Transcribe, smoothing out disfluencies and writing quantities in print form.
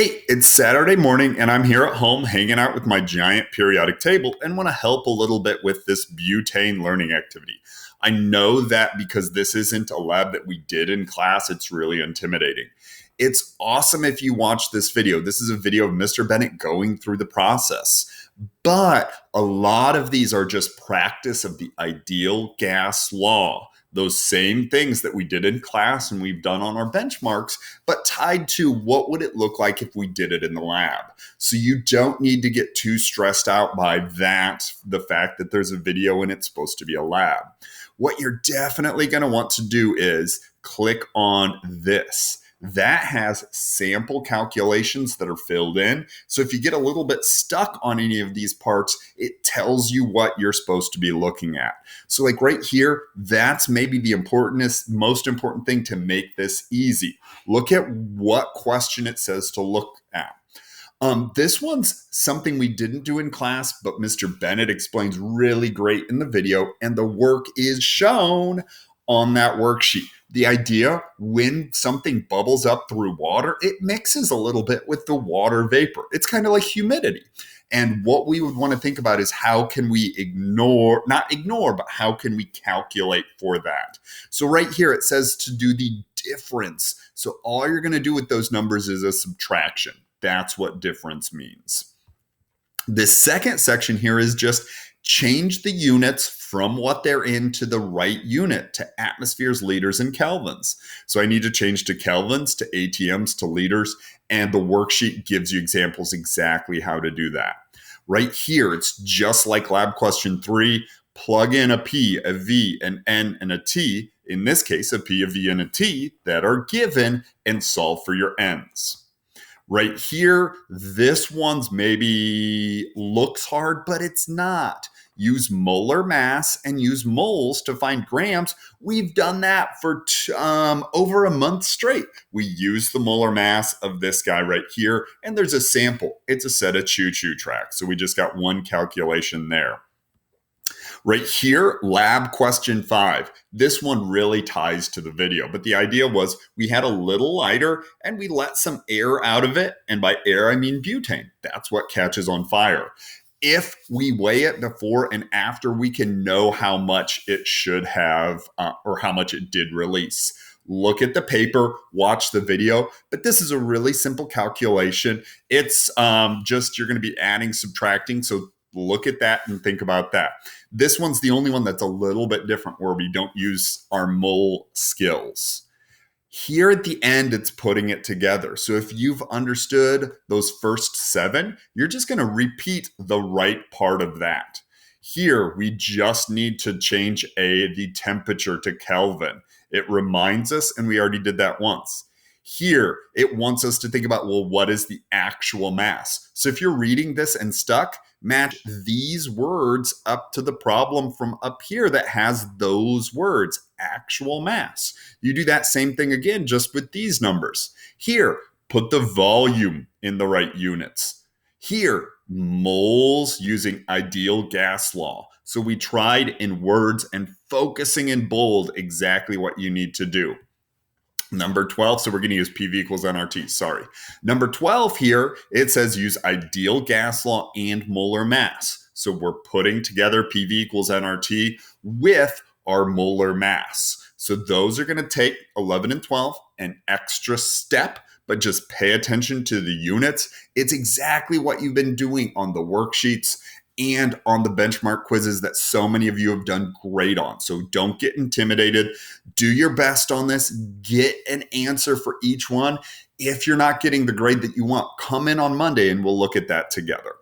Hey, it's Saturday morning and I'm here at home hanging out with my giant periodic table and want to help a little bit with this butane learning activity. I know that because this isn't a lab that we did in class, it's really intimidating. It's awesome if you watch this video. This is a video of Mr. Bennett going through the process. But a lot of these are just practice of the ideal gas law. Those same things that we did in class and we've done on our benchmarks, but tied to what would it look like if we did it in the lab. So you don't need to get too stressed out by that, the fact that there's a video and it's supposed to be a lab. What you're definitely going to want to do is click on this. That has sample calculations that are filled in. So if you get a little bit stuck on any of these parts, it tells you what you're supposed to be looking at. So like right here, that's maybe the most important thing to make this easy. Look at what question it says to look at. This one's something we didn't do in class, but Mr. Bennett explains really great in the video, and the work is shown on that worksheet. The idea, when something bubbles up through water, it mixes a little bit with the water vapor. It's kind of like humidity. And what we would want to think about is how can we not ignore, but how can we calculate for that? So right here, it says to do the difference. So all you're going to do with those numbers is a subtraction. That's what difference means. This second section here is just change the units from what they're in to the right unit, to atmospheres, liters, and kelvins. So I need to change to kelvins, to ATMs, to liters, and the worksheet gives you examples exactly how to do that. Right here, it's just like lab question 3, plug in a P, a V, an N, and a T, in this case, a P, a V, and a T that are given, and solve for your N's. Right here, this one's maybe looks hard, but it's not. Use molar mass and use moles to find grams. We've done that for over a month straight. We use the molar mass of this guy right here, and there's a sample. It's a set of choo-choo tracks, so we just got one calculation there. Right here, lab question 5. This one really ties to the video, but the idea was we had a little lighter and we let some air out of it. And by air, I mean butane. That's what catches on fire. If we weigh it before and after, we can know how much it should have or how much it did release. Look at the paper, watch the video, but this is a really simple calculation. It's just you're going to be adding, subtracting. So look at that and think about that. This one's the only one that's a little bit different where we don't use our mole skills. Here at the end, it's putting it together. So if you've understood those first 7, you're just going to repeat the right part of that. Here, we just need to change the temperature to Kelvin. It reminds us, and we already did that once. Here, it wants us to think about, well, what is the actual mass? So if you're reading this and stuck, match these words up to the problem from up here that has those words, actual mass. You do that same thing again, just with these numbers. Here, put the volume in the right units. Here, moles using ideal gas law. So we tried in words and focusing in bold exactly what you need to do. Number 12, so we're going to use PV equals nRT, sorry. Number 12 here, it says use ideal gas law and molar mass. So we're putting together PV equals nRT with our molar mass. So those are going to take 11 and 12, an extra step, but just pay attention to the units. It's exactly what you've been doing on the worksheets and on the benchmark quizzes that so many of you have done great on. So don't get intimidated. Do your best on this. Get an answer for each one. If you're not getting the grade that you want, come in on Monday and we'll look at that together.